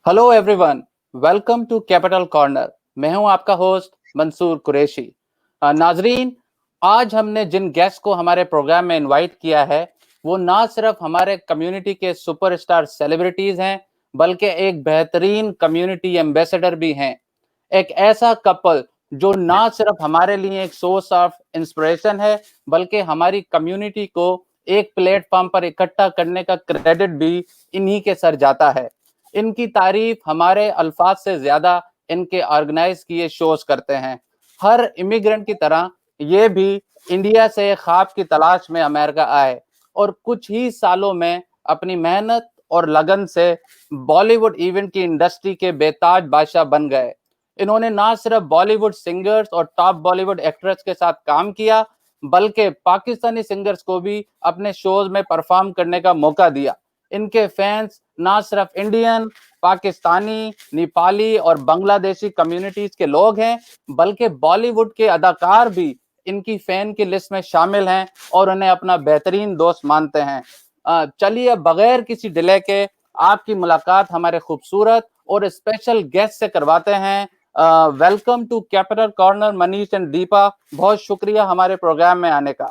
Hello everyone, welcome to Capital Corner. मैं हूं आपका होस्ट मंसूर कुरैशी। नाजरीन, आज हमने जिन गेस्ट को हमारे प्रोग्राम में इनवाइट किया है वो ना सिर्फ हमारे कम्युनिटी के सुपरस्टार सेलिब्रिटीज हैं, बल्कि एक बेहतरीन कम्युनिटी एम्बेसडर भी हैं। एक ऐसा कपल जो ना सिर्फ हमारे लिए एक सोर्स ऑफ इंस्पिरेशन है, बल्कि हमारी कम्युनिटी को एक प्लेटफॉर्म पर इकट्ठा करने का क्रेडिट भी इन्हीं के सर जाता है। इनकी तारीफ हमारे अल्फाज से ज्यादा इनके ऑर्गेनाइज किए शोज करते हैं। हर इमिग्रेंट की तरह ये भी इंडिया से ख्वाब की तलाश में अमेरिका आए और कुछ ही सालों में अपनी मेहनत और लगन से बॉलीवुड इवेंट की इंडस्ट्री के बेताज बादशाह बन गए। इन्होंने ना सिर्फ बॉलीवुड सिंगर्स और टॉप बॉलीवुड एक्ट्रेस के साथ काम किया, बल्कि पाकिस्तानी सिंगर्स को भी अपने शोज में परफॉर्म करने का मौका दिया। इनके फैंस ना सिर्फ इंडियन, पाकिस्तानी, नेपाली और बांग्लादेशी कम्युनिटीज के लोग हैं, बल्कि बॉलीवुड के अदाकार भी इनकी फैन की लिस्ट में शामिल हैं और उन्हें अपना बेहतरीन दोस्त मानते हैं। चलिए बगैर किसी डिले के आपकी मुलाकात हमारे खूबसूरत और स्पेशल गेस्ट से करवाते हैं। Welcome to Capital Corner Manish and Deepa. बहुत शुक्रिया हमारे प्रोग्राम में आने का।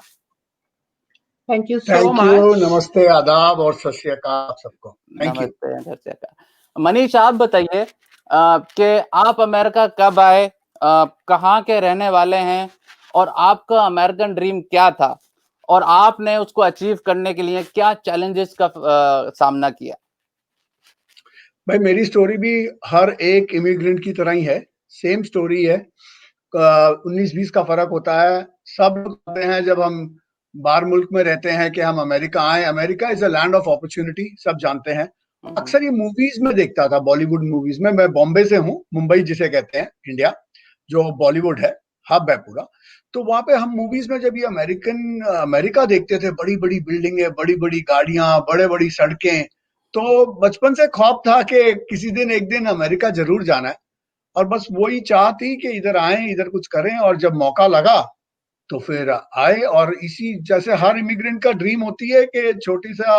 Thank you so much. नमस्ते, आदाब और सत श्री अकाल आप सबको। Thank you. नमस्ते। मनीष, आप बताइए कि आप अमेरिका कब आए, कहाँ के रहने वाले हैं और आपका अमेरिकन ड्रीम क्या था और आपने उसको अचीव करने के लिए क्या चैलेंजेस का सामना किया? भाई, मेरी स्टोरी भी हर एक इमिग्रेंट की तरह ही है। सेम स्टोरी है। 19-20 का फर्क होता है। सब लोग कहते हैं जब हम बाहर मुल्क में रहते हैं कि हम अमेरिका आए। America is a land of opportunity, सब जानते हैं। अक्सर ये मूवीज में देखता था, बॉलीवुड मूवीज में। मैं बॉम्बे से हूँ, मुंबई जिसे कहते हैं इंडिया, जो बॉलीवुड है, हब है पूरा। तो वहां पे हम मूवीज में जब ये अमेरिका देखते थे, बड़ी बड़ी बिल्डिंगें, बड़ी बड़ी गाड़ियां, बड़े बड़ी सड़कें, तो बचपन से ख्वाब था कि किसी दिन एक दिन अमेरिका जरूर जाना है। और बस वही चाह थी कि इधर आए, इधर कुछ करें। और जब मौका लगा तो फिर आए। और इसी जैसे हर इमिग्रेंट का ड्रीम होती है कि छोटी सा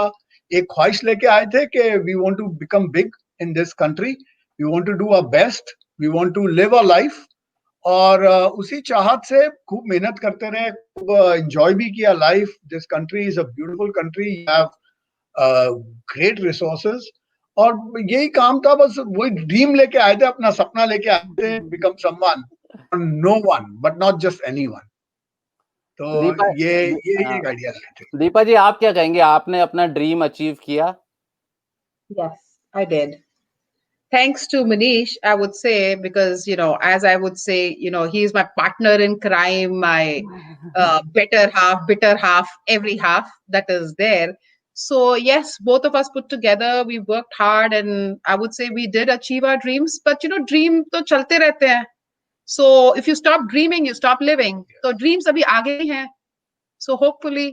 एक ख्वाहिश लेके आए थे कि we want to become big in this country, we want to do our best, we want to live a life. और उसी चाहत से खूब मेहनत करते रहे, खूब एंजॉय भी किया life. This country is a beautiful country, you have great resources. और यही काम था, बस वही ड्रीम लेके आए थे, अपना सपना लेके आए थे, become someone, no one but not just anyone. तो दीपा ये एक आइडिया थे। दीपा जी, आप क्या कहेंगे? आपने अपना ड्रीम अचीव किया? Yes, I did. Thanks to Manish, I would say, because, as I would say, he is my partner in crime, my better half, bitter half, every half that is there. So, yes, both of us put together, we worked hard, and I would say we did achieve our dreams. But, dream to chalte rehte hain. So, if you stop dreaming, you stop living. So, dreams abhi aage hi hain. So, hopefully,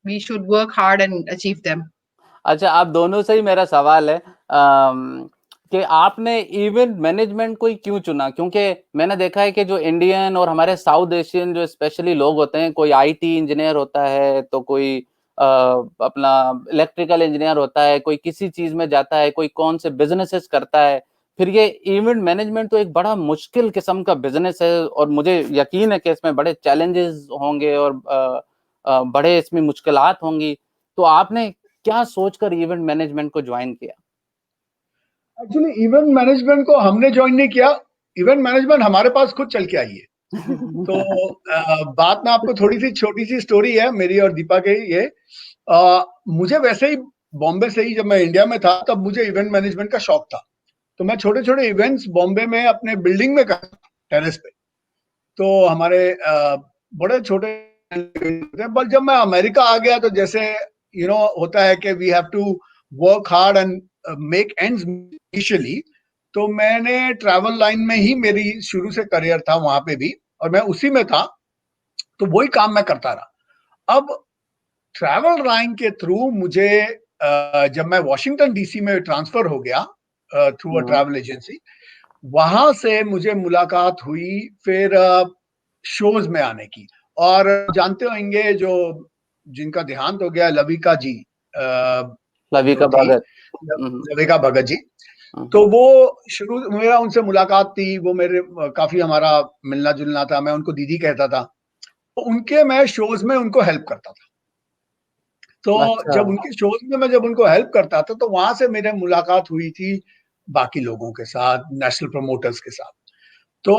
we should work hard and achieve them. अच्छा, आप दोनों से ही मेरा सवाल है कि आपने event management को ही क्यों चुना? क्योंकि मैंने देखा है कि जो इंडियन और हमारे साउथ एशियन जो स्पेशली लोग होते हैं, कोई आईटी इंजीनियर होता है, तो कोई अपना इलेक्ट्रिकल इंजीनियर होता है, कोई किसी चीज में जाता है, कोई कौन से बिजनेसेस करता है। फिर ये इवेंट मैनेजमेंट तो एक बड़ा मुश्किल किस्म का बिजनेस है और मुझे यकीन है कि इसमें बड़े चैलेंजेस होंगे और बड़े इसमें मुश्किलात होंगी। तो आपने क्या सोचकर इवेंट मैनेजमेंट को ज्वाइन किया? एक्चुअली इवेंट मैनेजमेंट को हमने ज्वाइन नहीं किया, इवेंट मैनेजमेंट हमारे पास खुद चल के आई है। तो बात में आपको थोड़ी सी छोटी सी स्टोरी है मेरी और दीपा की। ये मुझे वैसे ही बॉम्बे से ही, जब मैं इंडिया में था तब मुझे इवेंट मैनेजमेंट का शौक था। तो मैं छोटे छोटे इवेंट्स बॉम्बे में अपने बिल्डिंग में करता, टेरेस पे। तो हमारे बड़े छोटे, बट जब मैं अमेरिका आ गया तो जैसे होता है कि we have to work hard and make ends initially. तो मैंने ट्रैवल लाइन में ही, मेरी शुरू से करियर था वहां पे भी, और मैं उसी में था, तो वही काम मैं करता रहा। अब ट्रैवल लाइन के थ्रू मुझे जब मैं वॉशिंगटन डीसी में ट्रांसफर हो गया थ्रू अ ट्रैवल एजेंसी, वहां से मुझे मुलाकात हुई फिर शोज में आने की। और जानते होंगे जो जिनका देहांत हो गया, लविका जी, लविका भगत। लविका भगत जी। तो वो शुरू मेरा उनसे मुलाकात थी, वो मेरे काफी हमारा मिलना जुलना था, मैं उनको दीदी कहता था। तो उनके मैं शोज में उनको हेल्प करता था। तो अच्छा। जब उनके शोज में मैं जब उनको हेल्प करता था तो वहां से मेरे मुलाकात हुई थी बाकी लोगों के साथ, नेशनल प्रमोटर्स के साथ। तो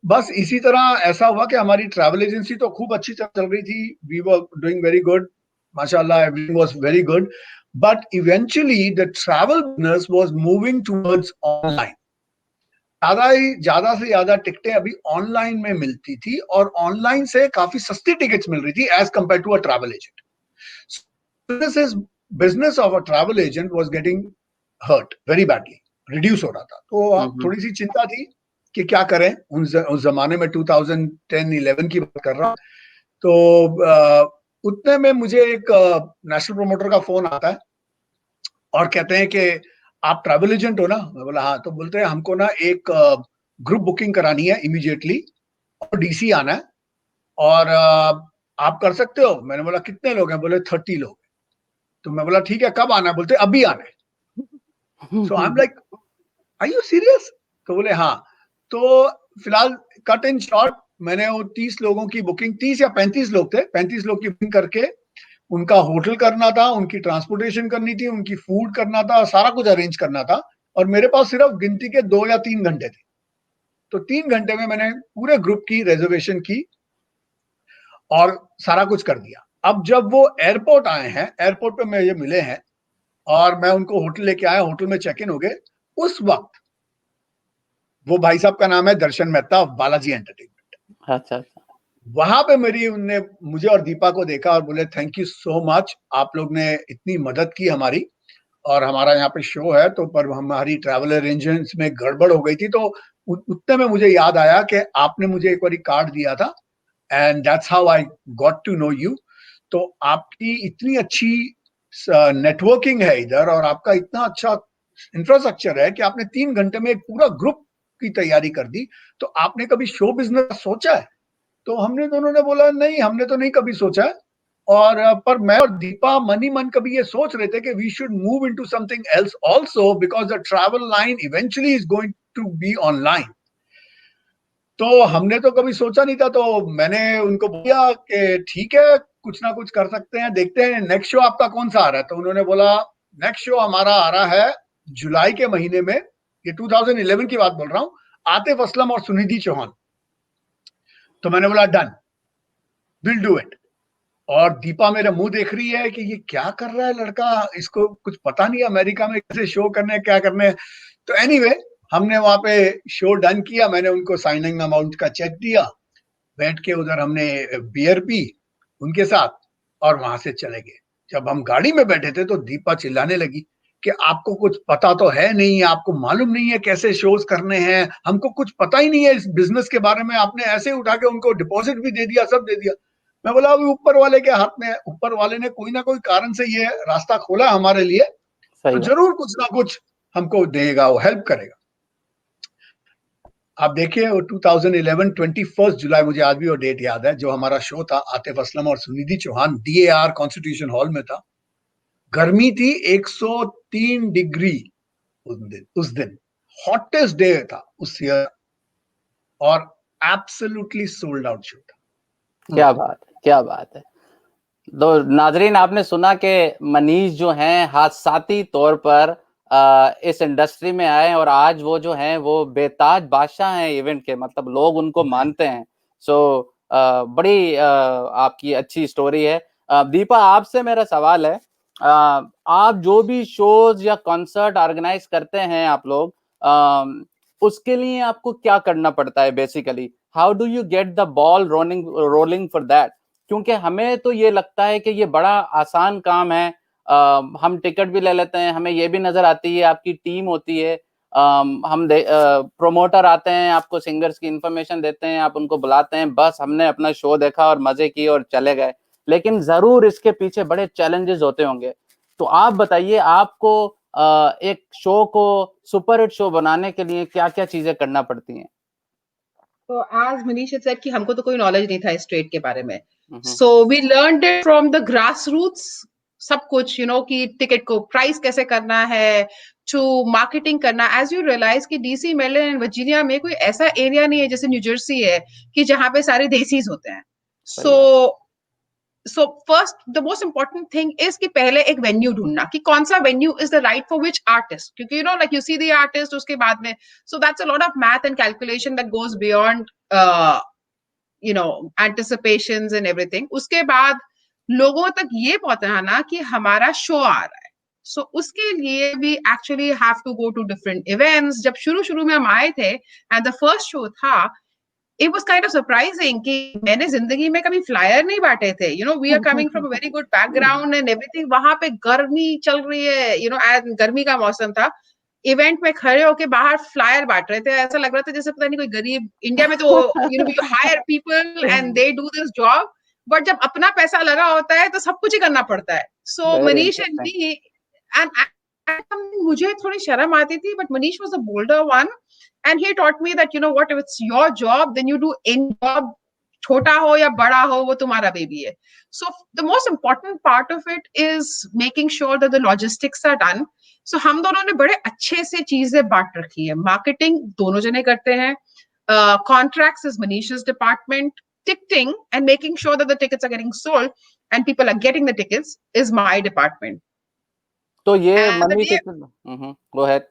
बस इसी तरह ऐसा हुआ कि हमारी ट्रैवल एजेंसी तो खूब अच्छी चल रही थी, we were doing very good, माशाल्लाह everything was very good, but eventually the travel business was moving towards online. ज्यादा से ज्यादा टिकटें अभी ऑनलाइन में मिलती थी और ऑनलाइन से काफी सस्ती टिकट्स मिल रही थी as compare to a travel agent. this is business of a travel agent was getting hurt very badly, reduce हो रहा था। तो थोड़ी सी चिंता थी कि क्या करें। उस जमाने में 2010-11 की बात कर रहा हूँ। तो उतने में मुझे एक नेशनल प्रमोटर का फोन आता है और कहते हैं कि आप ट्रैवल एजेंट हो ना? मैं बोला हाँ। तो बोलते हैं हमको ना एक ग्रुप बुकिंग करानी है इमीडिएटली और डीसी आना है और आप कर सकते हो? मैंने बोला कितने लोग हैं? बोले 30 लोग। तो मैं बोला ठीक है, कब आना है? बोलते अभी आना है। So I am like are you serious? तो बोले हाँ। तो फिलहाल कट इन शॉर्ट मैंने वो 30 लोगों की बुकिंग, 30 या 35 लोग थे, 35 लोग की बुकिंग करके उनका होटल करना था, उनकी ट्रांसपोर्टेशन करनी थी, उनकी फूड करना था, सारा कुछ अरेंज करना था और मेरे पास सिर्फ गिनती के 2 या 3 घंटे थे। तो 3 घंटे में मैंने पूरे ग्रुप की रिजर्वेशन की और सारा कुछ कर दिया। अब जब वो एयरपोर्ट आए हैं, एयरपोर्ट पे मुझे मिले हैं और मैं उनको होटल लेके आया, होटल में चेक इन हो गए। उस वक्त वो भाई साहब का नाम है दर्शन मेहता ऑफ बालाजी एंटरटेनमेंट। अच्छा। वहां पे उनने मुझे और दीपा को देखा और बोले थैंक यू सो मच, आप लोग ने इतनी मदद की हमारी और हमारा यहाँ पे शो है तो पर हमारी ट्रैवल अरेंजमेंट्स में गड़बड़ हो गई थी। तो उतने में मुझे याद आया कि आपने मुझे एक बार कार्ड दिया था and that's how I got to know you. तो आपकी इतनी अच्छी नेटवर्किंग है इधर और आपका इतना अच्छा इंफ्रास्ट्रक्चर है कि आपने 3 घंटे में एक पूरा ग्रुप की तैयारी कर दी। तो आपने कभी शो बिजनेस सोचा है? तो हमने दोनों ने बोला नहीं, हमने तो नहीं कभी सोचा है। और पर मैं और दीपा मन ही मन कभी ये सोच रहे थे कि we should move into something else also because the travel line eventually is going to be online. तो हमने तो कभी सोचा नहीं था। तो मैंने उनको बोला कि ठीक है, कुछ ना कुछ कर सकते हैं, देखते हैं नेक्स्ट शो आपका कौन सा आ रहा है। तो उन्होंने बोला नेक्स्ट शो हमारा आ रहा है जुलाई के महीने में, ये 2011 की बात बोल रहा हूँ, आतिफ असलम और सुनिधि चौहान। तो मैंने बोला डन, विल डू इट। और दीपा मेरा मुंह देख रही है कि ये क्या कर रहा है लड़का, इसको कुछ पता नहीं अमेरिका में कैसे शो करने क्या करने। तो एनीवे हमने वहां पे शो डन किया, मैंने उनको साइनिंग अमाउंट का चेक दिया, बैठ के उधर हमने बियर पी उनके साथ और वहां से चले गए। जब हम गाड़ी में बैठे थे तो दीपा चिल्लाने लगी कि आपको कुछ पता तो है नहीं, आपको मालूम नहीं है कैसे शोज करने हैं, हमको कुछ पता ही नहीं है इस बिजनेस के बारे में, आपने ऐसे उठा के उनको डिपॉजिट भी दे दिया, सब दे दिया। मैं बोला अभी ऊपर वाले के हाथ में है, ऊपर वाले ने कोई ना कोई कारण से ये रास्ता खोला हमारे लिए, तो जरूर कुछ ना कुछ हमको देगा, वो हेल्प करेगा। आप देखिए वो 2011 21 जुलाई, मुझे आज भी वो डेट याद है, जो हमारा शो था आतिफ असलम और Sunidhi Chauhan, DAR Constitution Hall में था। गर्मी थी 103 डिग्री उस दिन हॉटेस्ट डे था उस ईयर और एब्सोल्युटली सोल्ड आउट शो था। क्या बात है, क्या बात है। तो नाजरीन आपने सुना कि मनीष जो हैं हादसाती तौर पर इस इंडस्ट्री में आए और आज वो जो हैं वो बेताज बादशाह हैं इवेंट के, मतलब लोग उनको मानते हैं। सो बड़ी आपकी अच्छी स्टोरी है। दीपा आपसे मेरा सवाल है, आप जो भी शोज या कॉन्सर्ट ऑर्गेनाइज करते हैं आप लोग, उसके लिए आपको क्या करना पड़ता है basically? How do you get the ball rolling for that? क्योंकि हमें तो ये लगता है कि ये बड़ा आसान काम है, हम टिकट भी ले लेते हैं, हमें ये भी नजर आती है आपकी टीम होती है, हम प्रोमोटर आते हैं, आपको सिंगर्स की इंफॉर्मेशन देते हैं, आप उनको बुलाते हैं, बस हमने अपना शो देखा और मजे किए और चले गए। लेकिन जरूर इसके पीछे बड़े चैलेंजेस होते होंगे। तो आप बताइए, आपको एक शो को सुपर हिट शो बनाने के लिए क्या क्या चीजें करना पड़ती हैं? तो as Manish had said कि हमको तो कोई नॉलेज नहीं था इस ट्रेड के बारे में, so we learned it from the grassroots, सब कुछ कि टिकट को प्राइस कैसे करना है, to marketing करना, as you realize कि DC, मेरीलैंड एंड वर्जीनिया में कोई ऐसा एरिया नहीं है जैसे न्यू जर्सी है कि जहाँ पे सारे देसीज होते हैं. So first, the most important thing is कि पहले एक venue ढूंढना कि कौन सा venue is the right for which artist, क्योंकि like you see the artist उसके बाद में, so that's a lot of math and calculation that goes beyond anticipations and everything. उसके बाद लोगों तक ये पहुंचाना कि हमारा शो आ रहा है. So उसके लिए we actually have to go to different events. जब शुरू में हम आए थे and the first show था, it was kind of surprising कि मैंने जिंदगी में कभी फ्लायर नहीं बांटे थे. We are coming from a very good background and everything. वहां पे गर्मी चल रही है, गर्मी का मौसम था. इवेंट में खड़े होके बाहर फ्लायर बांट रहे थे. ऐसा लग रहा था जैसे पता नहीं कोई गरीब. इंडिया में तो you hire people and they do this job, but जब अपना पैसा लगा होता है तो सब कुछ ही करना पड़ता है. So Manish and me, and मुझे थोड़ी शर्म आती थी, but Manish was the bolder one. And he taught me that, what, if it's your job, then you do any job, छोटा हो या बड़ा हो, वो तुम्हारा baby है. So the most important part of it is making sure that the logistics are done. So हम दोनों ने बड़े अच्छे से चीजें बांट रखी है. Marketing दोनों जने करते हैं. Contracts is Manish's department. Ticketing and making sure that the tickets are getting sold and people are getting the tickets is my department. तो ये Manish, go ahead.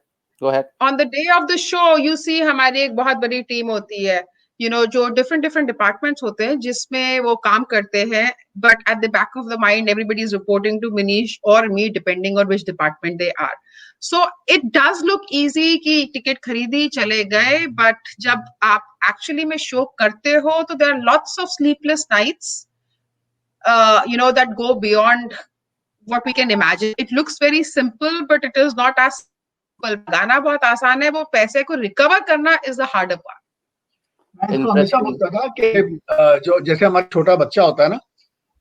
On the day of the show, you see हमारी एक बहुत बड़ी team होती है, जो different departments होते हैं जिसमें वो काम करते हैं, but at the back of the mind everybody is reporting to Manish or me depending on which department they are. So it does look easy कि टिकट खरीदी चले गए, but जब आप actually में show करते हो तो there are lots of sleepless nights that go beyond what we can imagine. It looks very simple, but it is not as गाना बहुत आसान है, वो पैसे को रिकवर करना is the harder part. मैं तो हमेशा बोलता था कि जो जैसे हमारा छोटा बच्चा होता है ना,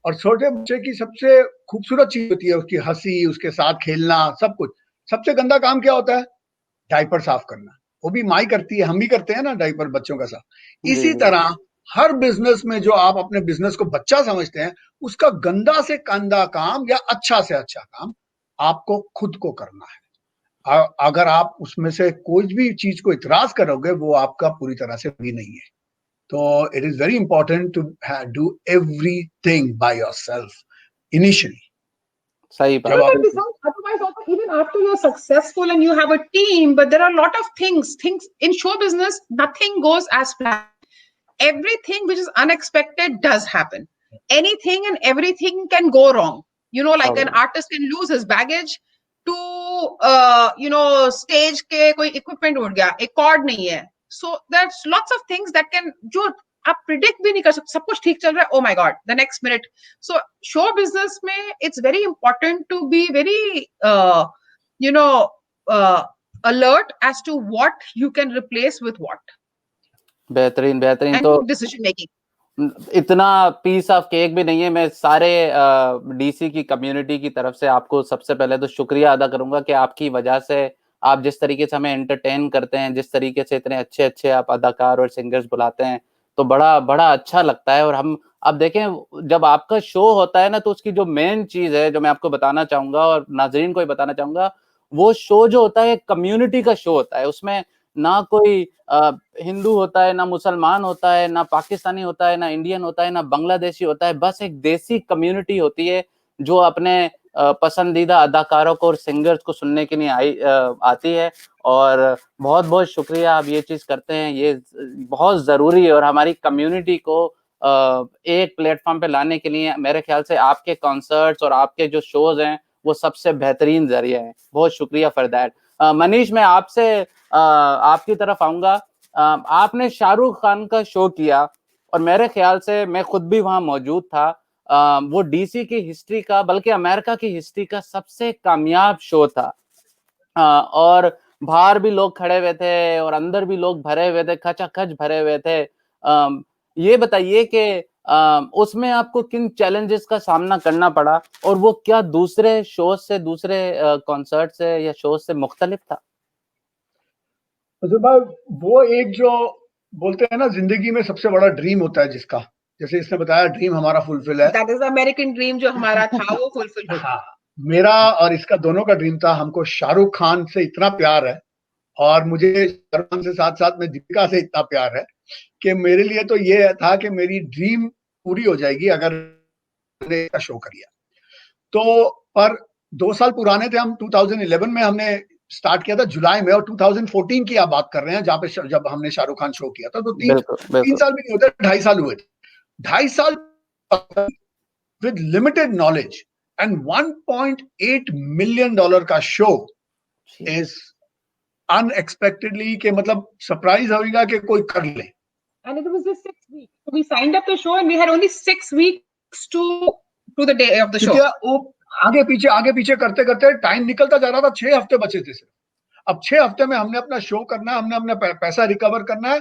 और छोटे बच्चे की सबसे खूबसूरत चीज होती है उसकी हंसी, उसके साथ खेलना, सब कुछ. सबसे गंदा काम क्या होता है? डायपर साफ करना. वो भी माई करती है, हम भी करते हैं ना डायपर बच्चों का साफ. इसी तरह हर बिजनेस में जो आप अपने बिजनेस को बच्चा समझते हैं, उसका गंदा से गंदा काम या अच्छा से अच्छा काम आपको खुद को करना है. अगर आप उसमें से कोई भी चीज को इतराज करोगे, वो आपका पूरी तरह से भी नहीं है. तो it is very important to do everything by yourself initially. सही बात. Otherwise, also, even after you're successful and you have a team, but there are a lot of things in show business, nothing goes as planned. Everything which is unexpected does happen. Anything and everything can go wrong. Like an artist can lose his baggage to stage के कोई equipment उड़ गया, एक cord नहीं है. So there's lots of things that can, जो आप predict भी नहीं कर सकते. सब कुछ ठीक चल रहा है, oh my god, the next minute. So show business में it's very important to be very alert as to what you can replace with what. बेहतरीन. and तो decision making. इतना पीस ऑफ केक भी नहीं है. मैं सारे डीसी की कम्युनिटी की तरफ से आपको सबसे पहले तो शुक्रिया अदा करूंगा कि आपकी वजह से आप जिस तरीके से हमें एंटरटेन करते हैं, जिस तरीके से इतने अच्छे आप अदाकार और सिंगर्स बुलाते हैं, तो बड़ा अच्छा लगता है. और हम अब देखें, जब आपका शो होता है ना, तो उसकी जो मेन चीज है जो मैं आपको बताना चाहूंगा और नाजरीन को भी बताना चाहूंगा, वो शो जो होता है कम्युनिटी का शो होता है. उसमें ना कोई हिंदू होता है, ना मुसलमान होता है, ना पाकिस्तानी होता है, ना इंडियन होता है, ना बांग्लादेशी होता है. बस एक देसी कम्युनिटी होती है जो अपने पसंदीदा अदाकारों को और सिंगर्स को सुनने के लिए आती है. और बहुत शुक्रिया, आप ये चीज करते हैं, ये बहुत जरूरी है. और हमारी कम्युनिटी को एक प्लेटफॉर्म पे लाने के लिए मेरे ख्याल से आपके कॉन्सर्ट्स और आपके जो शोज हैं वो सबसे बेहतरीन जरिया है. बहुत शुक्रिया फॉर दैट. मनीष, मैं आपसे आपकी तरफ आऊंगा. आपने शाहरुख खान का शो किया और मेरे ख्याल से मैं खुद भी वहां मौजूद था. वो डीसी की हिस्ट्री का, बल्कि अमेरिका की हिस्ट्री का सबसे कामयाब शो था. और बाहर भी लोग खड़े हुए थे और अंदर भी लोग भरे हुए थे, खचाखच भरे हुए थे. ये बताइए कि उसमें आपको किन चैलेंजेस का सामना करना पड़ा और वो क्या दूसरे शोज से, दूसरे कॉन्सर्ट से या शोज से मुख्तलिफ था? भाई, वो एक जो बोलते हैं ना, जिंदगी में सबसे बड़ा ड्रीम होता है जिसका, जैसे इसने बताया ड्रीम हमारा फुलफिल है. That is the American dream जो हमारा था, वो फुलफिल हो. हाँ, मेरा और इसका दोनों का ड्रीम था। हमको शाहरुख खान से इतना प्यार है और मुझे शाहरुख खान से साथ साथ में दीपिका से इतना प्यार है कि मेरे लिए तो ये था कि मेरी ड्रीम पूरी हो जाएगी अगर मैंने इसका शो कर लिया तो। पर 2 साल पुराने थे हम। 2011 में हमने स्टार्ट किया था जुलाई में, और 2014 की आप बात कर रहे हैं जहां पे जब हमने शाहरुख खान शो किया था। तो तीन बिल्कुल बिल्कुल साल भी नहीं होते, 2.5 साल हुए थे। 2.5 साल with limited knowledge and $1.8 million का शो is unexpectedly के मतलब सरप्राइज होगा कि कोई कर ले। And it was just 6 weeks. So we signed up the show and we had only 6 weeks to the day of the show. क्योंकि वो आगे पीछे करते करते टाइम निकलता जा रहा था। 6 हफ्ते बचे थे सिर्फ। अब 6 हफ्ते में हमने अपना शो करना है, हमने अपना पैसा रिकवर करना है।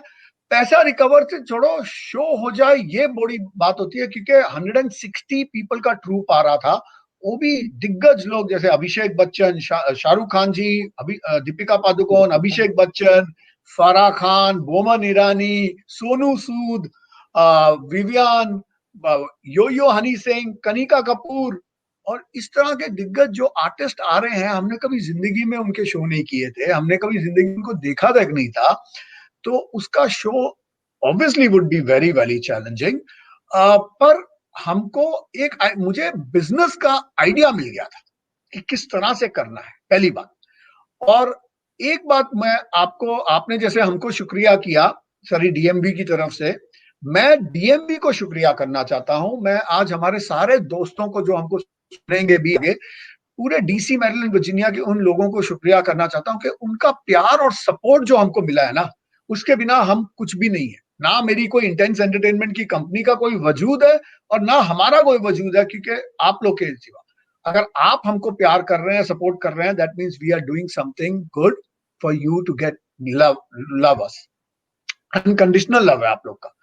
पैसा रिकवर से छोड़ो, शो हो जाए ये बड़ी बात होती है, क्योंकि 160 पीपल का ट्रूप आ रहा था। वो भी दिग्गज लोग जैसे अभिषेक बच्चन, शाहरुख खान जी, दीपिका पादुकोण, अभिषेक बच्चन, फराह खान, बोमन ईरानी, सोनू सूद, विवियन, यो हनी सिंह, कनिका कपूर, और इस तरह के दिग्गज जो आर्टिस्ट आ रहे हैं। हमने कभी जिंदगी में उनके शो नहीं किए थे, हमने कभी जिंदगी में उनको देखा तक नहीं था। तो उसका show obviously would be very very challenging. पर हमको मुझे बिजनेस का आइडिया मिल गया था कि किस तरह से करना है, पहली बात। और एक बात मैं आपने जैसे हमको शुक्रिया किया सारी डीएमवी की तरफ से, मैं डीएमवी को शुक्रिया करना चाहता हूं। मैं आज हमारे सारे दोस्तों को जो हमको सुनेंगे भी आगे, पूरे डीसी मैरीलैंड वर्जीनिया के उन लोगों को शुक्रिया करना चाहता हूं कि उनका प्यार और सपोर्ट जो हमको मिला है ना, उसके बिना हम कुछ भी नहीं है। ना मेरी कोई इंटेंस एंटरटेनमेंट की कंपनी का कोई वजूद है और ना हमारा कोई वजूद है, क्योंकि आप लोग के सिवा अगर आप हमको प्यार कर रहे हैं, सपोर्ट कर रहे हैं, that means we are doing something good for you to get love us. Unconditional love है आप लोग का।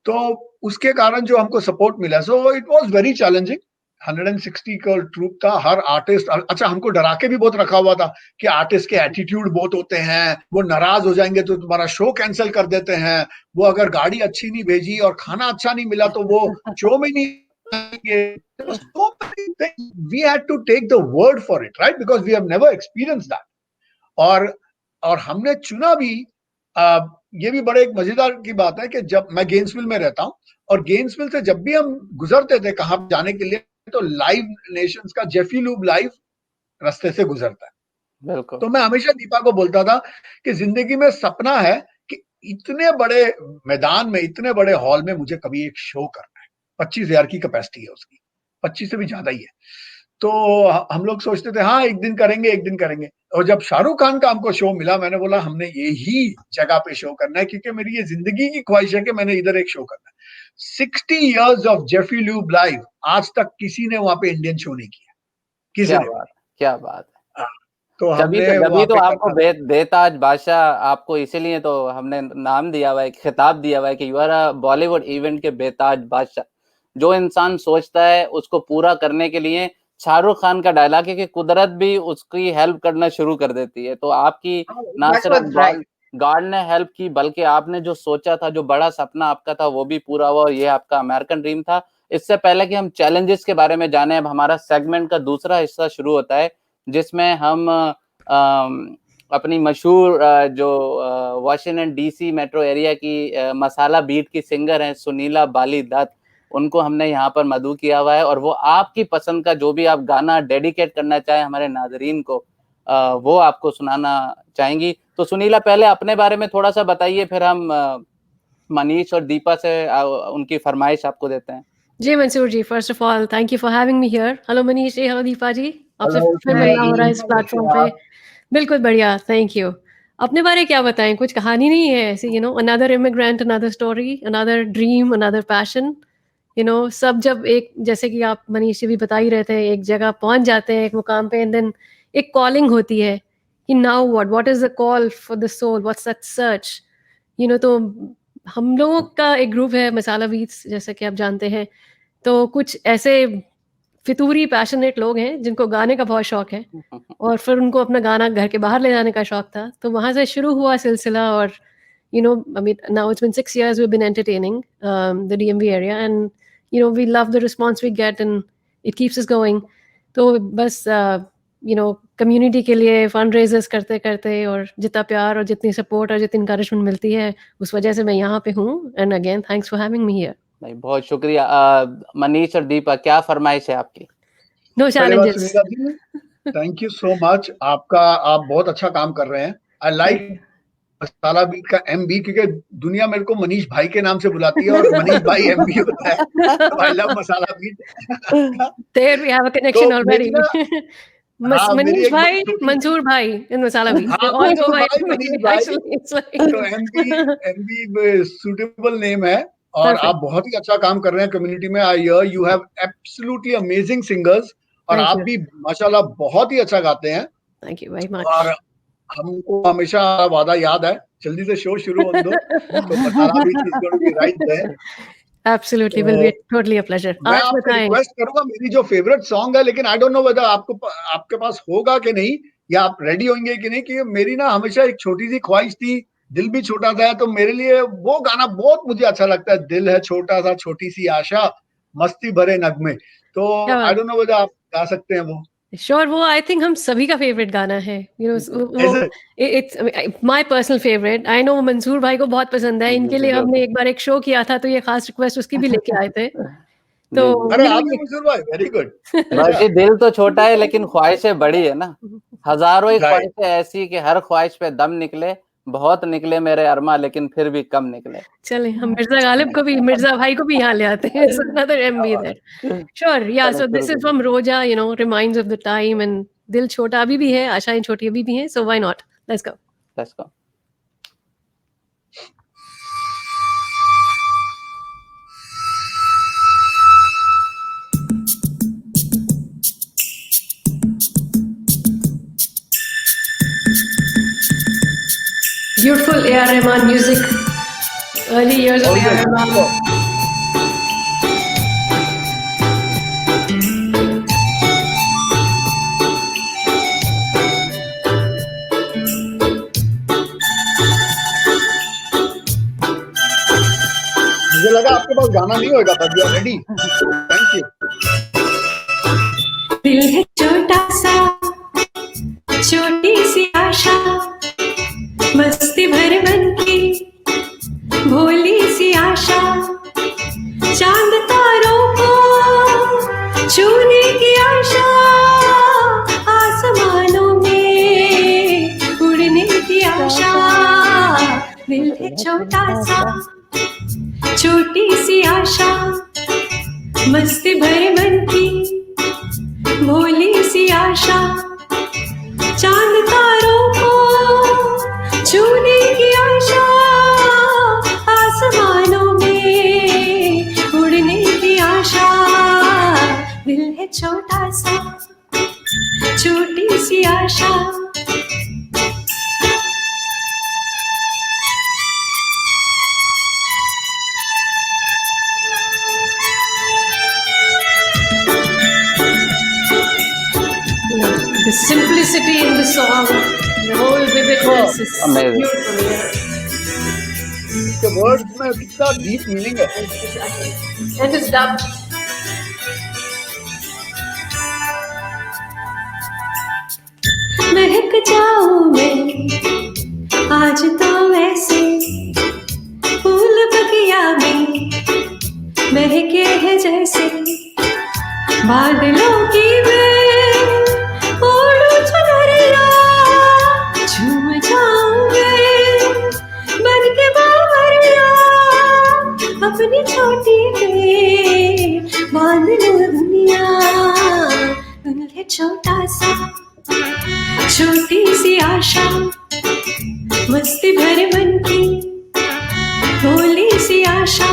तो उसके कारण जो हमको सपोर्ट मिला, so it was very challenging. 160 का ट्रूप था, हर आर्टिस्ट। अच्छा, हमको डरा के भी बहुत रखा हुआ था कि आर्टिस्ट के एटीट्यूड बहुत होते हैं, वो नाराज हो जाएंगे तो तुम्हारा शो कैंसिल कर देते हैं। वो अगर गाड़ी अच्छी नहीं भेजी और खाना अच्छा नहीं मिला तो वो शो में नहीं आएंगे। So many things. We had to take the word for it, right? Because we have never experienced that. और हमने चुना भी। ये भी बड़े एक मजेदार की बात है कि जब मैं गेन्सविल में रहता हूं, और गेन्सविल से जब भी हम गुजरते थे कहां जाने के लिए, तो लाइव नेशंस का जेफी लूब लाइव रास्ते से गुजरता है। बिल्कुल। तो मैं हमेशा दीपा को बोलता था कि जिंदगी में सपना है कि इतने बड़े मैदान में, इतने बड़े हॉल में मुझे कभी एक शो करना है। 25,000 की कैपेसिटी है उसकी, 25 से भी ज्यादा ही है। तो हम लोग सोचते थे हाँ एक दिन करेंगे, एक दिन करेंगे। और जब शाहरुख खान का हमको शो मिला, मैंने बोला हमने यही जगह पे शो करना है, क्योंकि मेरी ये जिंदगी की ख्वाहिश है कि मैंने इधर एक शो करना है। 60 years of Jeffy lube live, आज तक किसी ने वहां पे इंडियन शो नहीं किया, किसी क्या ने। बात, क्या बात है। तो जभी हमने तो वहां पे आपको करना था। बेताज बादशाह, आपको इसीलिए तो हमने नाम दिया हुआ है, खिताब दिया हुआ है कि you are a Bollywood event के बेताज बादशाह। जो इंसान सोचता है उसको पूरा करने के लिए, शाहरुख खान का डायलॉग है कि कुदरत भी उसकी हेल्प करना शुरू कर देती है। तो आपकी ना सिर्फ गॉड ने हेल्प की, बल्कि आपने जो सोचा था, जो बड़ा सपना आपका था, वो भी पूरा हुआ, और ये आपका अमेरिकन ड्रीम था। इससे पहले कि हम चैलेंजेस के बारे में जाने, अब हमारा सेगमेंट का दूसरा हिस्सा शुरू होता है, जिसमें हम अपनी मशहूर जो वाशिंगटन डीसी मेट्रो एरिया की मसाला बीट की सिंगर हैं सुनीला बाली दत्त, उनको हमने यहाँ पर मधु किया हुआ है, और वो आपकी पसंद का जो भी आप गाना डेडिकेट करना चाहें हमारे नाजरीन को, वो आपको सुनाना चाहेंगी। तो सुनीला, पहले अपने बारे में थोड़ा सा बताइए, फिर हम मनीष और दीपा से उनकी फरमाइश आपको देते हैं। जी Mansoor ji, first of all thank you for having me here. Hello Manish ji, hello Deepa ji, आपसे फिर मिलना हो रहा है इस प्लेटफॉर्म पे। बिल्कुल बढ़िया, थैंक यू। अपने बारे क्या बताएं, कुछ कहानी नहीं है ऐसी, you know, another immigrant, another story, another dream, another passion, you know. सब जब एक, जैसे कि आप मनीष जी भी बता ही रहे थे, एक जगह पहुंच जाते हैं एक मुकाम पे, एंड देन एक कॉलिंग होती है कि now what is the call for the soul, what's that search, you know. तो हम लोगों का एक ग्रुप है मसाला बीट्स, जैसे कि आप जानते हैं। तो कुछ ऐसे फितूरी पैशनेट लोग हैं जिनको गाने का बहुत शौक है, और फिर उनको अपना गाना घर के बाहर ले जाने का शौक था। तो वहाँ से शुरू हुआ सिलसिला, और you know, I mean, now it's been 6 years we've been entertaining the DMV area, and you know, we love the response we get, and it keeps us going. तो बस कम्युनिटी के लिए फंड रेजर्स करते करते और जितना प्यार और जितनी सपोर्ट और जितनी इंकरेजमेंट मिलती है उस वजह से मैं यहाँ पे हूँ। And again thanks for having me here. नहीं, बहुत शुक्रिया। मनीष और दीपा, क्या फरमाइश है आपकी? No challenges. Sunita ji, thank you so much. आप बहुत अच्छा काम कर रहे हैं। आई लाइक मसाला बीट का MB, क्योंकि दुनिया मेरे को मनीष भाई के नाम से बुलाती है और मनीष भाई MB होता है, तो I love Masala Beat. There we have a connection already. Manish bhai, Mansoor bhai in Masala Beat, they all go by Manish bhai. तो MB सूटेबल नेम है और आप बहुत ही अच्छा काम कर रहे हैं कम्युनिटी में। I hear you have absolutely amazing singers और आप भी माशाल्लाह बहुत ही अच्छा गाते हैं। Thank you very much. और हमको हमेशा वादा याद है, जल्दी से शो शुरू होने दो, तो Masala Beat is going to be right there. Absolutely, will be totally a pleasure. मैं आपसे रिक्वेस्ट करूंगा, मेरी जो फेवरेट सॉन्ग है, लेकिन आई डोंट नो वेदर आपके पास होगा कि नहीं, या आप रेडी होंगे कि नहीं, कि मेरी ना हमेशा एक छोटी सी ख्वाहिश थी, दिल भी छोटा सा है, तो मेरे लिए वो गाना बहुत मुझे अच्छा लगता है, दिल है छोटा सा छोटी सी आशा मस्ती भरे नगमे। तो आई डोंट नो वेदर आप गा सकते हैं वो। श्योर, वो आई थिंक हम सभी का फेवरेट गाना है। It's my personal favourite. I know Mansoor भाई को बहुत पसंद है, इनके लिए हमने एक बार एक शो किया था, तो ये खास रिक्वेस्ट उसकी भी लेके आए थे। तो अरे आप मंसूर भाई, वेरी गुड। बाकी दिल तो छोटा है लेकिन ख्वाहिशें बड़ी है ना। हजारों ही ख्वाहिशें ऐसी कि हर ख्वाहिश पे दम निकले, बहुत निकले मेरे अरमा, लेकिन फिर भी कम निकले। चले हम मिर्जा गालिब को भी, मिर्जा भाई को भी यहाँ ले आते हैं। another MB there. Sure, yeah. So this is from Roja, reminds of the time, and दिल छोटा अभी भी है, आशाएं छोटी अभी भी हैं. So why not? Let's go. Let's go. Beautiful A.R. Rahman music. Early years of A.R. Rahman. मुझे लगा आपके पास गाना नहीं होगा, but you are ready. Thank you. दिल है छोटा सा, छोटी सी आशा, मस्ती भर मन की भोली सी आशा, चांद तारों को छूने की आशा, आसमानों में उड़ने की आशा। दिल है छोटा सा, छोटी सी आशा, मस्ती भरे मन की भोली सी आशा, चांद तारों को छूने की आशा, आसमानों में उड़ने की आशा। दिल है छोटा सा, छोटी सी आशा। The simplicity in the song, the whole vividness is amazing. Beautiful. The words में कितना deep meaning है। And it's dubbed. महक जाऊं मैं आज तो वैसे, फूल बगिया में महके है जैसे, बादलों की मैं ओढ़ूं चुनरिया, झूम जाऊं मैं बन के बावरिया, अपनी छोटी में बांध लूं दुनिया। दिल है छोटा सा, छोटी सी आशा, मस्ती भरे मन की भोली सी आशा।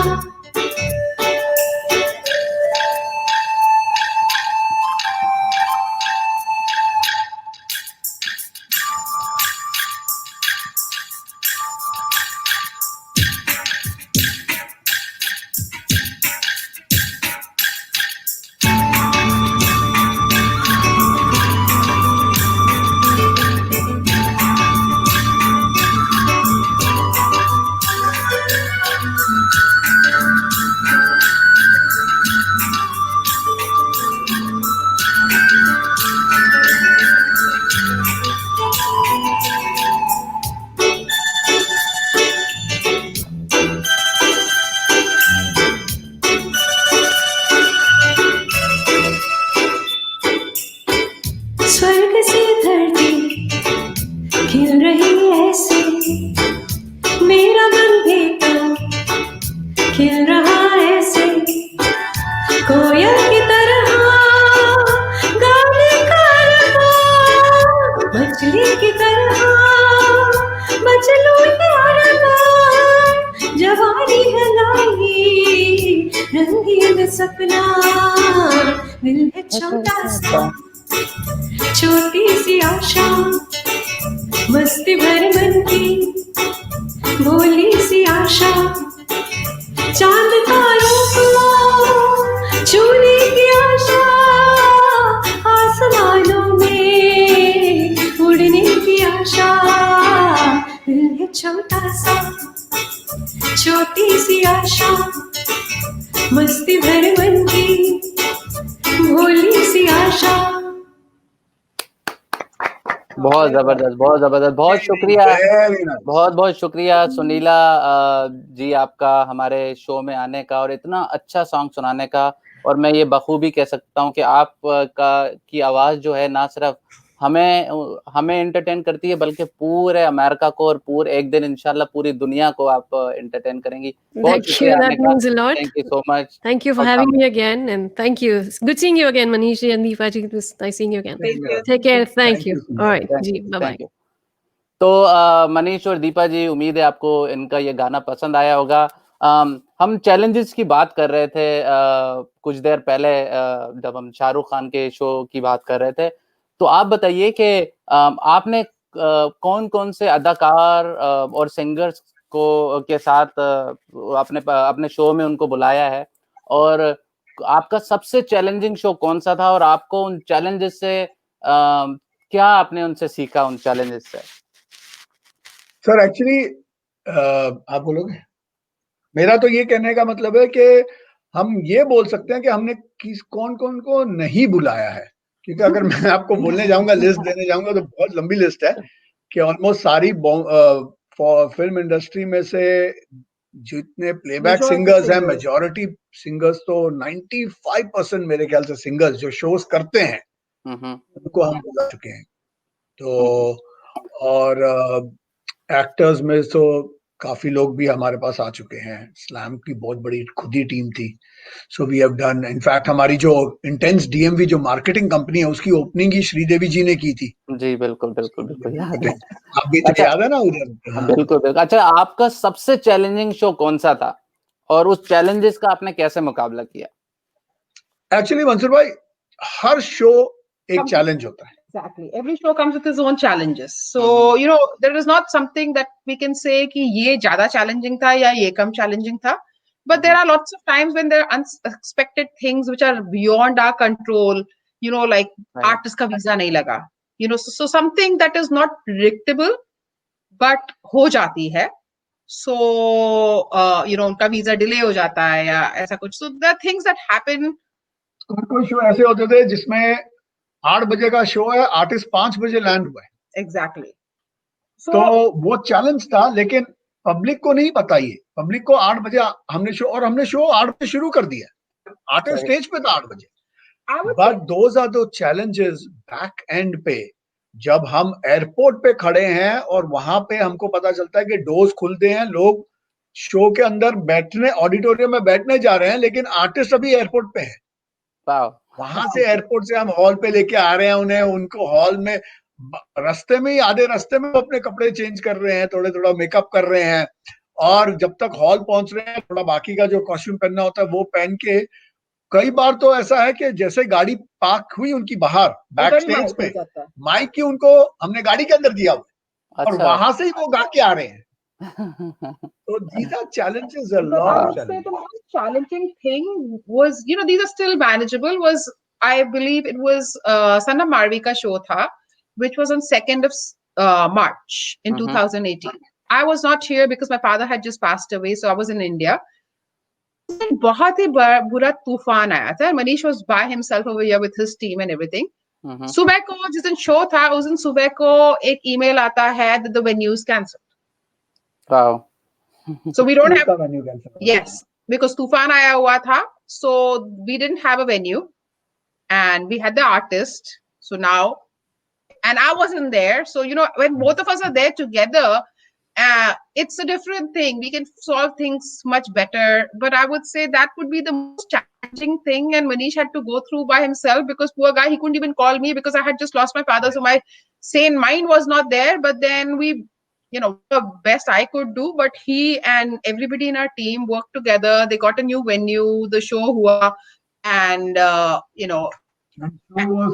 कोयल की तरह गाने का रहा, मछली की तरह मचलू यारा, जवानी है लाई रंगीन सपना, दिल है छोटा सा छोटी सी आशा, मस्ती भर मन की भोली सी आशा, चांद तारों को छूने की आशा, आसमानों में उड़ने की आशा, दिल है छोटा सा छोटी सी आशा, मस्ती भर मन की भोली सी आशा। बहुत जबरदस्त, बहुत जबरदस्त, बहुत शुक्रिया, बहुत बहुत शुक्रिया सुनीला जी आपका हमारे शो में आने का और इतना अच्छा सॉन्ग सुनाने का। और मैं ये बखूबी कह सकता हूँ कि आप की आवाज जो है ना सिर्फ हमें एंटरटेन करती है बल्कि पूरे अमेरिका को और पूरे एक दिन इंशाल्लाह पूरी दुनिया को आप एंटरटेन करेंगी। बहुत शुक्रिया आने का। Thank you so much. Thank you for having me again, and thank you. Good seeing you again, Manish and Deepa ji. It was nice seeing you again. Thank you. Take care. Thank you. All right. Thank ji, you. bye bye. Thank you. तो मनीष और दीपा जी, उम्मीद है आपको इनका ये गाना पसंद आया होगा। हम चैलेंजेस की बात कर रहे थे कुछ देर पहले जब हम शाहरुख खान के शो की बात कर रहे थे। तो आप बताइए कि आपने कौन-कौन से अदाकार और सिंगर्स के साथ अपने शो में उनको बुलाया है और आपका सबसे चैलेंजिंग शो कौन सा था और आपको उन चैलेंजेस से क्या आपने उनसे सीखा उन चैलेंजेस से? सर एक्चुअली आप बोलोगे? मेरा तो ये कहने का मतलब है कि हम ये बोल सकते हैं कि हमने कौन-कौन को नहीं बुलाया है, क्योंकि अगर मैं आपको बोलने जाऊंगा, लिस्ट देने जाऊंगा तो बहुत लंबी लिस्ट है कि ऑलमोस्ट सारी फिल्म इंडस्ट्री में से जितने प्लेबैक सिंगर्स हैं, मेजॉरिटी सिंगर्स तो 95% मेरे ख्याल से सिंगर्स जो शोज करते हैं उनको हम बुला चुके हैं। तो और एक्टर्स में तो काफी लोग भी हमारे पास आ चुके हैं। स्लैम की बहुत बड़ी खुद ही टीम थी, so we have done. In fact हमारी जो इंटेंस डीएमवी जो मार्केटिंग कंपनी है उसकी ओपनिंग ही श्रीदेवी जी ने की थी। जी बिल्कुल बिल्कुल बिल्कुल याद है। आप भी तो याद है ना उधर? हाँ, बिल्कुल बिल्कुल। अच्छा, आपका सबसे चैलेंजिंग शो कौन सा था और उस चैलेंजेस का आपने कैसे मुकाबला किया? एक्चुअली मंसूर भाई, हर शो एक चैलेंज होता है। Exactly. Every show comes with its own challenges. So, you know, there is not something that we can say कि ये ज़्यादा challenging था या ये कम challenging था. But there are lots of times when there are unexpected things which are beyond our control. You know, like artist का visa नहीं लगा. You know, so something that is not predictable, but हो जाती है. So, you know, उनका visa delay हो जाता है या ऐसा कुछ. So there are things that happen. कोई शो ऐसे होते थे जिसमें 8 बजे का शो है, आर्टिस्ट 5 बजे लैंड हुआ है। Exactly. तो वो चैलेंज था, लेकिन पब्लिक को नहीं पता ये। पब्लिक को 8 बजे हमने शो 8 बजे शुरू कर दिया। आर्टिस्ट स्टेज पे था 8 बजे। But those are the challenges back end पे, जब हम एयरपोर्ट पे खड़े हैं और वहां पे हमको पता चलता है कि डोर्स खुलते हैं, लोग शो के अंदर बैठने, ऑडिटोरियम में बैठने जा रहे हैं, लेकिन आर्टिस्ट अभी एयरपोर्ट पे है। वहां से एयरपोर्ट से हम हॉल पे लेके आ रहे हैं उन्हें, उनको हॉल में रास्ते में ही, आधे रास्ते में अपने कपड़े चेंज कर रहे हैं, थोड़ा मेकअप कर रहे हैं, और जब तक हॉल पहुंच रहे हैं थोड़ा बाकी का जो कॉस्ट्यूम पहनना होता है वो पहन के, कई बार तो ऐसा है कि जैसे गाड़ी पार्क हुई उनकी बाहर बैक स्टेज पे, माइक ही उनको हमने गाड़ी के अंदर दिया हुआ और वहां से ही वो गा के आ रहे हैं। So these are challenges a lot. I would say the most challenging thing was, you know, these are still manageable. Was I believe it was Sanam Marvika show tha, which was on 2nd of March in 2018. I was not here because my father had just passed away, so I was in India. बहुत ही बुरा तूफान आया था. Manish was by himself over here with his team and everything. सुबह को जिस दिन show था उस दिन सुबह को एक ईमेल आता है that the venue is cancelled. Wow. So we don't have yes, because तूफान आया हुआ था, so we didn't have a venue and we had the artist. So now, and I wasn't there, so you know, when both of us are there together, it's a different thing. We can solve things much better, but I would say that would be the most challenging challenging thing, and Manish had to go through by himself because poor guy, he couldn't even call me because I had just lost my father, so my sane mind was not there. But then we, the best I could do. But he and everybody in our team worked together. They got a new venue, the show hua, and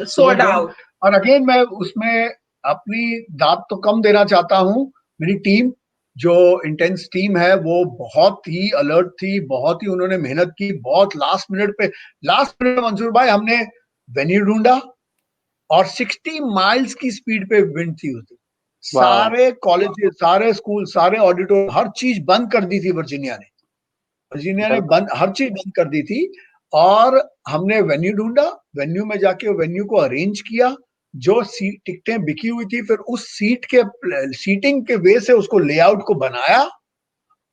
sold out. और again मैं उसमें अपनी दाद तो कम देना चाहता हूँ. मेरी टीम जो इंटेंस टीम है वो बहुत ही अलर्ट थी, बहुत ही उन्होंने मेहनत की. बहुत लास्ट मिनट मंसूर भाई हमने वेन्यू ढूंढा और 60 माइल्स की स्पीड पे विंड थी उस दिन. सारे कॉलेज, सारे स्कूल, सारे ऑडिटोरियम, हर चीज बंद कर दी थी वर्जीनिया ने हर चीज बंद कर दी थी. और हमने वेन्यू ढूंढा, वेन्यू में जाके वेन्यू को अरेंज किया, जो टिकटें बिकी हुई थी, फिर उस सीटिंग के वे से उसको लेआउट को बनाया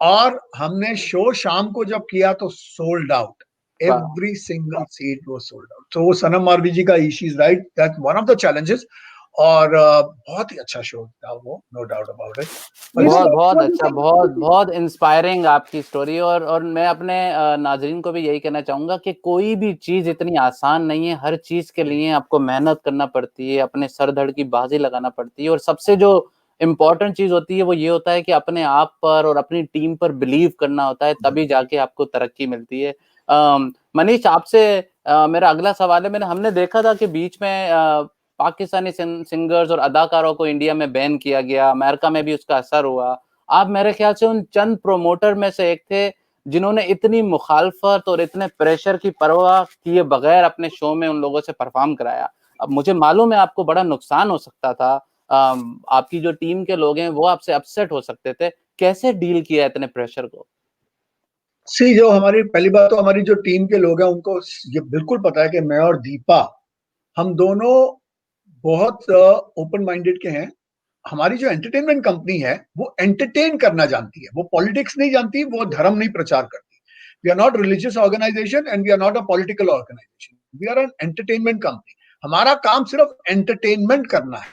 और हमने शो शाम को जब किया तो sold out. Every single seat वो सोल्ड आउट. तो सनम मारवी जी का she is right, that one of the challenges. और बहुत ही अच्छा शो था वो, नो डाउट अबाउट इट. बहुत अच्छा, बहुत इंस्पायरिंग आपकी स्टोरी. और मैं अपने नाजरीन को भी यही कहना चाहूंगा कि कोई भी चीज इतनी आसान नहीं है. हर चीज के लिए आपको मेहनत करना पड़ती है, अपने सर धड़ की बाजी लगाना पड़ती है. और सबसे जो इम्पोर्टेंट चीज होती है वो ये होता है कि अपने आप पर और अपनी टीम पर बिलीव करना होता है, तभी जाके आपको तरक्की मिलती है. मनीष, आपसे मेरा अगला सवाल है. हमने देखा था कि बीच में पाकिस्तानी सिंगर्स और अदाकारों को इंडिया में बैन किया गया, अमेरिका में भी उसका असर हुआ. आप मेरे ख्याल से उन चंद प्रोमोटर में से एक थे जिन्होंने इतनी मुखालफत और इतने प्रेशर की परवाह किए बगैर अपने शो में उन लोगों से परफॉर्म कराया. अब मुझे मालूम है आपको बड़ा नुकसान हो सकता था, आपकी जो टीम के लोग हैं वो आपसे अपसेट हो सकते थे. कैसे डील किया इतने प्रेशर को? जो हमारी पहली बात तो हमारी जो टीम के लोग हैं उनको ये बिल्कुल पता है कि मैं और दीपा, हम दोनों बहुत ओपन माइंडेड के हैं. हमारी जो एंटरटेनमेंट कंपनी है वो एंटरटेन करना जानती है, वो पॉलिटिक्स नहीं जानती, वो धर्म नहीं प्रचार करती. We are not religious organisation and we are not a political organisation. We are an entertainment company. हमारा काम सिर्फ एंटरटेनमेंट करना है.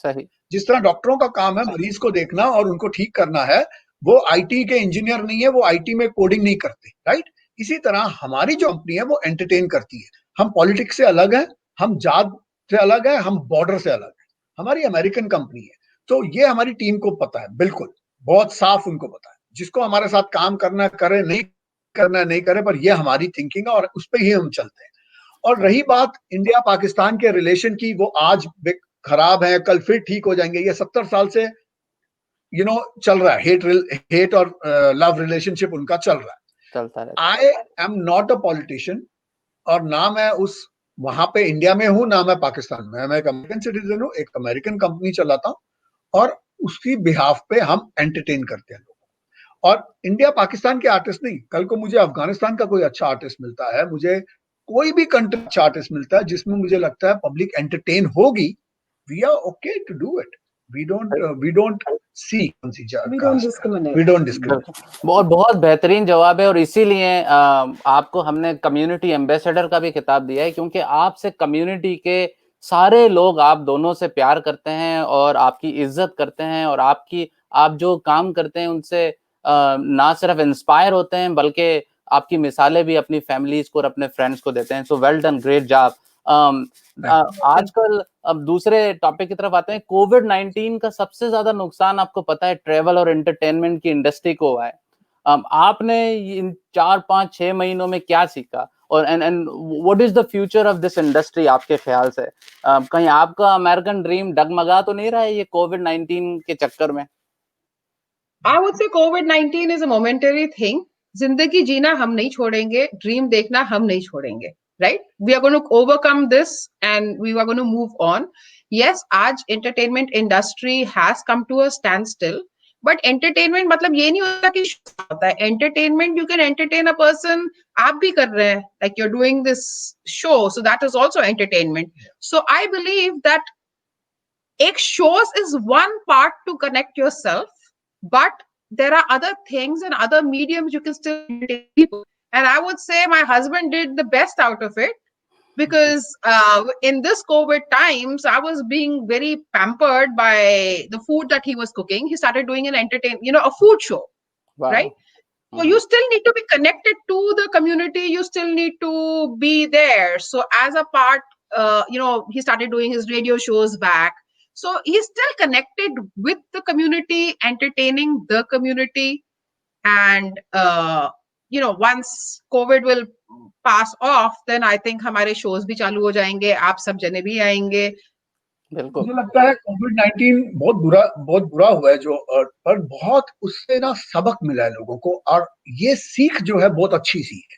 सही. जिस तरह डॉक्टरों का काम है मरीज को देखना और उनको ठीक करना है, वो आईटी के इंजीनियर नहीं है, वो आईटी में कोडिंग नहीं करते, राइट. इसी तरह हमारी जो कंपनी है वो एंटरटेन करती है. हम पॉलिटिक्स से अलग है, हम जात से अलग है, हम बॉर्डर से अलग है. हमारी अमेरिकन कंपनी है. तो ये हमारी टीम को पता है, बिल्कुल बहुत साफ उनको पता है. जिसको हमारे साथ काम करना करे, नहीं करना नहीं करे, पर ये हमारी थिंकिंग है और उस पर ही हम चलते हैं. और रही बात इंडिया पाकिस्तान के रिलेशन की, वो आज खराब है, कल फिर ठीक हो जाएंगे. ये 70 साल से चल रहा है. हेट और लव रिलेशनशिप उनका चल रहा है, चलता रहता है. I am not a politician और ना मैं उस वहां पे इंडिया में हूं, ना मैं पाकिस्तान में. मैं एक अमेरिकन सिटीजन हूं, एक अमेरिकन कंपनी चलाता हूं और उसकी बिहाफ पे हम एंटरटेन करते हैं लोगों को. और इंडिया पाकिस्तान के आर्टिस्ट नहीं, कल को मुझे अफगानिस्तान का कोई अच्छा आर्टिस्ट मिलता है, मुझे कोई भी कंट्री अच्छा आर्टिस्ट मिलता है जिसमें मुझे लगता है पब्लिक एंटरटेन होगी, we are okay to do it. We don't see, we don't discriminate. बहुत बेहतरीन जवाब है. और इसीलिए आपको हमने कम्युनिटी एम्बेसडर का भी खिताब दिया है, क्योंकि आपसे कम्युनिटी के सारे लोग आप दोनों से प्यार करते हैं और आपकी इज्जत करते हैं, और आप जो काम करते हैं उनसे ना सिर्फ इंस्पायर होते हैं बल्कि आपकी मिसालें भी अपनी फैमिलीज को और अपने फ्रेंड्स को देते हैं. So well done, great job. आजकल अब दूसरे टॉपिक की तरफ आते हैं. कोविड-19 का सबसे ज्यादा नुकसान आपको पता है ट्रेवल और एंटरटेनमेंट की इंडस्ट्री को हुआ है. आपने इन 4-5-6 महीनों में क्या सीखा, और and what is the future of this industry आपके ख्याल से? कहीं आपका अमेरिकन ड्रीम डगमगा तो नहीं रहा है ये कोविड-19 के चक्कर में? I would say COVID-19 is a momentary thing. जिंदगी जीना हम नहीं छोड़ेंगे, ड्रीम देखना हम नहीं छोड़ेंगे, right? We are going to overcome this and we are going to move on. Yes, आज entertainment industry has come to a standstill, but entertainment मतलब ये नहीं होता कि होता है. Entertainment, you can entertain a person. आप भी कर रहे हैं, like you're doing this show, so that is also entertainment. So I believe that एक shows is one part to connect yourself, but there are other things and other mediums you can still entertain people. And I would say my husband did the best out of it, because in this COVID times, I was being very pampered by the food that he was cooking. He started doing a food show, wow. right? So you still need to be connected to the community. You still need to be there. So as a part, he started doing his radio shows back. So he's still connected with the community, entertaining the community. And once COVID will pass off, then I think हमारे shows भी चालू हो जाएंगे, आप सब जने भी आएंगे. बिल्कुल. मुझे लगता है कोविड-19 बहुत बुरा हुआ है पर बहुत उससे ना सबक मिला है लोगों को, और ये सीख जो है बहुत अच्छी सीख है.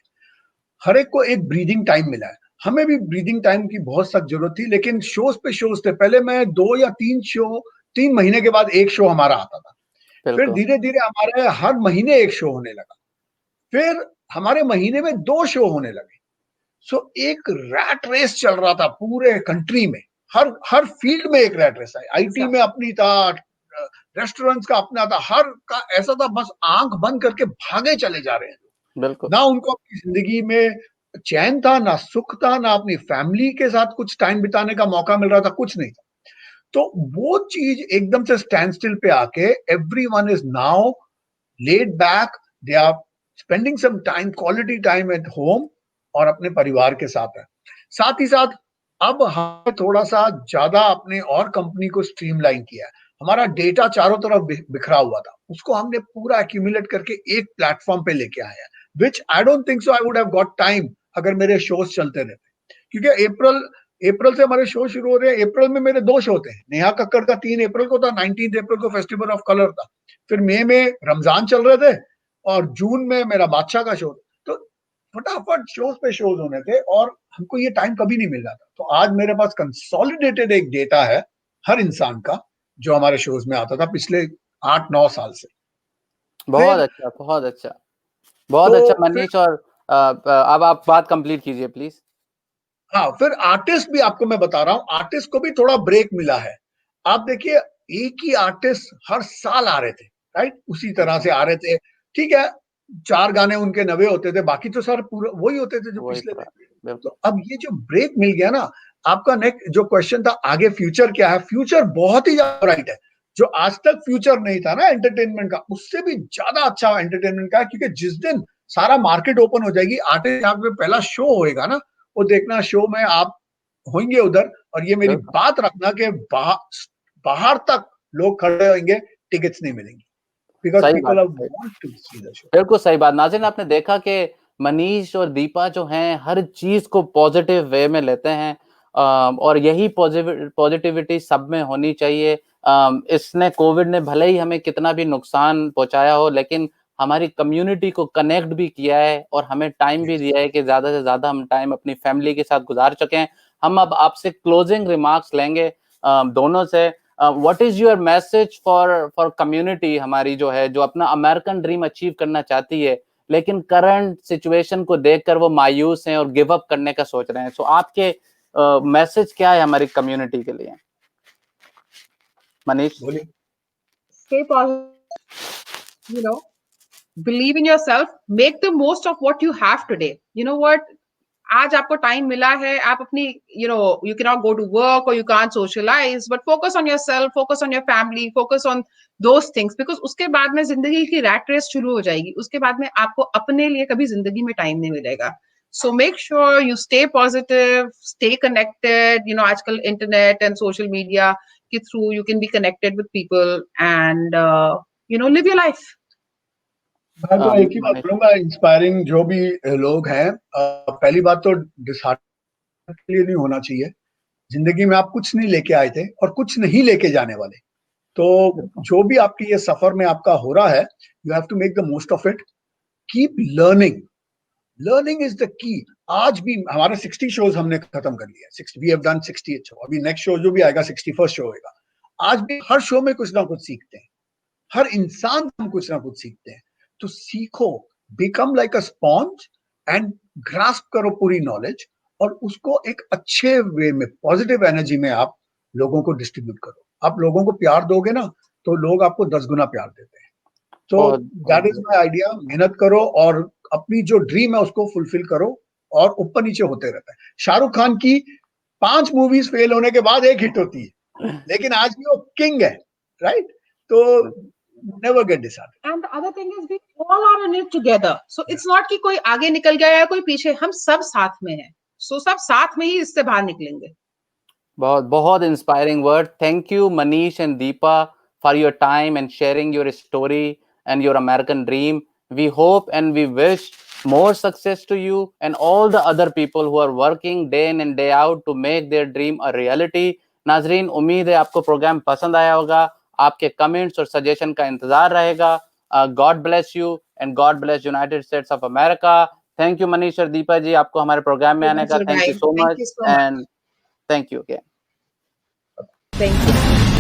हर एक को एक ब्रीदिंग टाइम मिला है. हमें भी ब्रीदिंग टाइम की बहुत सख्त जरूरत थी, लेकिन शोज पे शोज थे. पहले मैं 2 या 3 महीने के बाद एक शो हमारा आता था. फिर धीरे-धीरे हमारे हर महीने एक शो होने लगा. फिर हमारे महीने में 2 शो होने लगे. सो एक रैट रेस चल रहा था पूरे कंट्री में. हर फील्ड में एक रैट रेस है. आईटी में अपनी था, रेस्टोरेंट्स का अपना था, हर का ऐसा था, बस आंख बंद करके भागे चले जा रहे हैं. बिल्कुल. ना उनको अपनी जिंदगी में चैन था, ना सुख था, ना अपनी फैमिली के साथ कुछ टाइम बिताने का मौका मिल रहा था, कुछ नहीं था. तो वो चीज एकदम से स्टैंड स्टिल पे आके everyone is now laid back. They are spending some time, quality time at home, और अपने परिवार के साथ है. साथ ही साथ अब हमने थोड़ा सा ज्यादा अपने और कंपनी को स्ट्रीमलाइन किया है. हमारा डेटा चारों तरफ बिखरा हुआ था, उसको हमने पूरा एक्यूमुलेट करके एक प्लेटफॉर्म पे लेके आए हैं, which I don't think so I would have got time अगर मेरे शोज चलते रहते. क्योंकि अप्रैल से हमारे शो शुरू हो रहे हैं. अप्रैल में मेरे 2 शो थे. नेहा कक्कड़ का 3 अप्रैल को था, 19 अप्रैल को फेस्टिवल ऑफ कलर था. फिर मई में रमजान चल रहे थे, और जून में मेरा बादशाह का शो. तो फटाफट शोज पे शोज होने थे, और हमको ये टाइम कभी नहीं मिल रहा था. तो आज मेरे पास कंसोलिडेटेड एक डेटा है हर इंसान का, जो हमारे शोज में आता था पिछले 8-9 साल से. बहुत अच्छा, बहुत अच्छा, बहुत अच्छा मनीष. और अब आप बात कंप्लीट कीजिए प्लीज. हाँ, फिर आर्टिस्ट भी आपको मैं बता रहा हूँ, आर्टिस्ट को भी थोड़ा ब्रेक मिला है. आप देखिए, एक ही आर्टिस्ट हर साल आ रहे थे, राइट? उसी तरह से आ रहे थे. ठीक है, 4 गाने उनके नवे होते थे, बाकी तो सारे पूरा वही होते थे जो पिछले थे. तो अब ये जो ब्रेक मिल गया ना, आपका नेक्स्ट जो क्वेश्चन था, आगे फ्यूचर क्या है? फ्यूचर बहुत ही ज्यादा ब्राइट है. जो आज तक फ्यूचर नहीं था ना एंटरटेनमेंट का, उससे भी ज्यादा अच्छा एंटरटेनमेंट का है. क्योंकि जिस दिन सारा मार्केट ओपन हो जाएगी, आर्टिस्ट यहाँ पे पहला शो होएगा ना, वो देखना, शो में आप होंगे उधर, और ये मेरी बात रखना कि बाहर तक लोग खड़े होंगे, टिकट्स नहीं मिलेंगी. बिल्कुल सही बात. नाज़रीन, आपने देखा कि मनीष और दीपा जो हैं हर चीज को पॉजिटिव वे में लेते हैं, और यही पॉजिटिविटी सब में होनी चाहिए. इसने, कोविड ने भले ही हमें कितना भी नुकसान पहुंचाया हो, लेकिन हमारी कम्युनिटी को कनेक्ट भी किया है, और हमें टाइम भी दिया है कि ज्यादा से ज्यादा हम टाइम अपनी फैमिली के साथ गुजार सकें. हम अब आपसे क्लोजिंग रिमार्क्स लेंगे दोनों से. What is your message for community हमारी, जो है, जो अपना अमेरिकन ड्रीम अचीव करना चाहती है, लेकिन करंट सिचुएशन को देखकर वो मायूस हैं और गिव अप करने का सोच रहे हैं. सो आपके मैसेज क्या है हमारी कम्युनिटी के लिए? मनीष, बोलिए. Stay positive, believe in yourself, make the most of what you have today. You know what, आज आपको टाइम मिला है, आप अपनी, you cannot go to work or you can't socialize, but focus on yourself, focus on your family, focus on those things, because उसके बाद में जिंदगी की रैट रेस शुरू हो जाएगी. उसके बाद में आपको अपने लिए कभी जिंदगी में टाइम नहीं मिलेगा. So make sure you stay positive, stay connected. आजकल इंटरनेट and social media के through you can be connected with people and live your life. मैं तो एक ही बात बोलूंगा, इंस्पायरिंग जो भी लोग हैं, पहली बात तो डिसहार्टन के लिए नहीं होना चाहिए. जिंदगी में आप कुछ नहीं लेके आए थे और कुछ नहीं लेके जाने वाले. तो जो भी आपकी ये सफर में आपका हो रहा है, you have to make the most of it. Keep learning. Learning is the key. आज भी हमारे 60 शोज हमने खत्म कर लिया. 60 वी हैव डन 60 शो. अभी नेक्स्ट शो जो भी आएगा 61st शो होगा. आज भी हर शो में कुछ ना कुछ सीखते हैं. हर इंसान हम कुछ ना कुछ सीखते हैं. तो सीखो, become like a sponge and grasp करो पूरी नॉलेज, और उसको एक अच्छे वे में, पॉजिटिव एनर्जी में आप लोगों को डिस्ट्रीब्यूट करो. आप लोगों को प्यार दोगे ना, तो लोग आपको 10 गुना प्यार देते हैं. तो दैट इज माय आइडिया. मेहनत करो और अपनी जो ड्रीम है उसको फुलफिल करो, और ऊपर नीचे होते रहता है. शाहरुख खान की 5 मूवीज फेल होने के बाद एक हिट होती है, लेकिन आज भी वो किंग है, राइट? तो never get disheartened. And the other thing is we all are in it together. So it's not कि कोई आगे निकल गया या कोई पीछे, हम सब साथ में हैं. So सब साथ में ही इससे बाहर निकलेंगे. बहुत बहुत inspiring word. Thank you Manish and Deepa for your time and sharing your story and your American dream. We hope and we wish more success to you and all the other people who are working day in and day out to make their dream a reality. नाजरीन, उम्मीद है आपको programme पसंद आया होगा. आपके comments और suggestion का इंतजार रहेगा. God bless you and God bless United States of America. Thank you Manish और दीपा जी, आपको हमारे प्रोग्राम में आने का. Thank you so much and thank you again. Thank you.